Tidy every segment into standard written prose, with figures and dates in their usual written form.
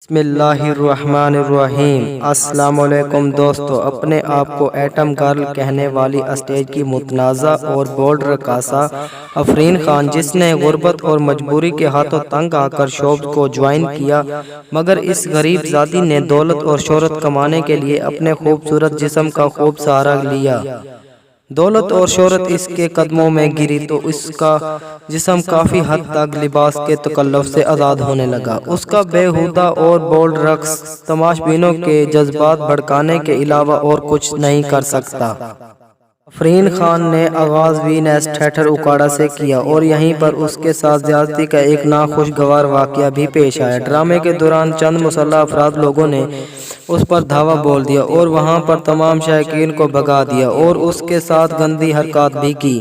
بسم اللہ الرحمن الرحیم۔ السلام علیکم دوستو، اپنے آپ کو ایٹم گرل کہنے والی اسٹیج کی متنازع اور بولڈ رقاصہ افرین خان، جس نے غربت اور مجبوری کے ہاتھوں تنگ آ کر شوبز کو جوائن کیا، مگر اس غریب ذاتی نے دولت اور شہرت کمانے کے لیے اپنے خوبصورت جسم کا خوب سہارا لیا۔ دولت اور شہرت اس کے قدموں میں گری تو اس کا جسم کافی حد تک لباس کے تکلف سے آزاد ہونے لگا۔ اس کا بیہودہ اور بولڈ رقص تماشبینوں کے جذبات بھڑکانے کے علاوہ اور کچھ نہیں کر سکتا۔ افرین خان نے آغاز وینس تھیٹر اکاڑا سے کیا اور یہیں پر اس کے ساتھ زیادتی کا ایک ناخوشگوار واقعہ بھی پیش آیا۔ ڈرامے کے دوران چند مسلح افراد لوگوں نے اس پر دھاوا بول دیا اور وہاں پر تمام شائقین کو بھگا دیا اور اس کے ساتھ گندی حرکات بھی کی۔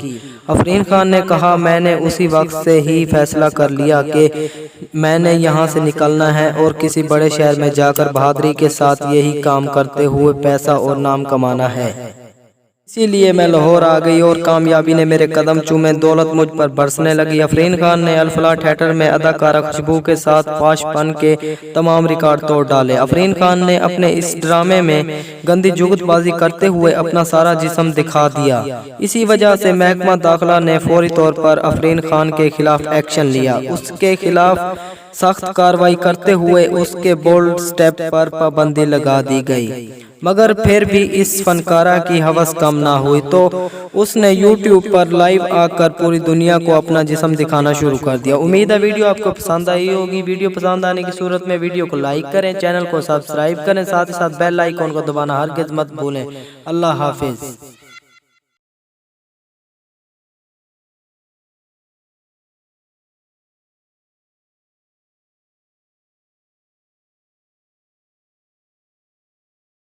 افرین خان نے کہا، میں نے اسی وقت سے ہی فیصلہ کر لیا کہ میں نے یہاں سے نکلنا ہے اور کسی بڑے شہر میں جا کر بہادری کے ساتھ یہی کام کرتے ہوئے پیسہ اور نام کمانا ہے۔ اسی لیے میں لاہور آ گئی اور کامیابی نے میرے قدم چومے، دولت مجھ پر برسنے لگی۔ افرین خان نے الفلاح تھیٹر میں اداکارہ خوشبو کے ساتھ فحش پن کے تمام ریکارڈ توڑ ڈالے۔ افرین خان نے اپنے اس ڈرامے میں گندی جگت بازی کرتے ہوئے اپنا سارا جسم دکھا دیا۔ اسی وجہ سے محکمہ داخلہ نے فوری طور پر افرین خان کے خلاف ایکشن لیا۔ اس کے خلاف سخت کارروائی کرتے ہوئے اس کے بولڈ سٹیپ پر پابندی لگا دی گئی، مگر پھر بھی اس فنکارہ کی ہوس کم نہ ہوئی تو اس نے یوٹیوب پر لائیو آ کر پوری دنیا کو اپنا جسم دکھانا شروع کر دیا۔ امید ہے ویڈیو آپ کو پسند آئی ہوگی۔ ویڈیو پسند آنے کی صورت میں ویڈیو کو لائک کریں، چینل کو سبسکرائب کریں، ساتھ ہی ساتھ بیل آئیکن کو دبانا ہرگز مت بھولیں۔ اللہ حافظ۔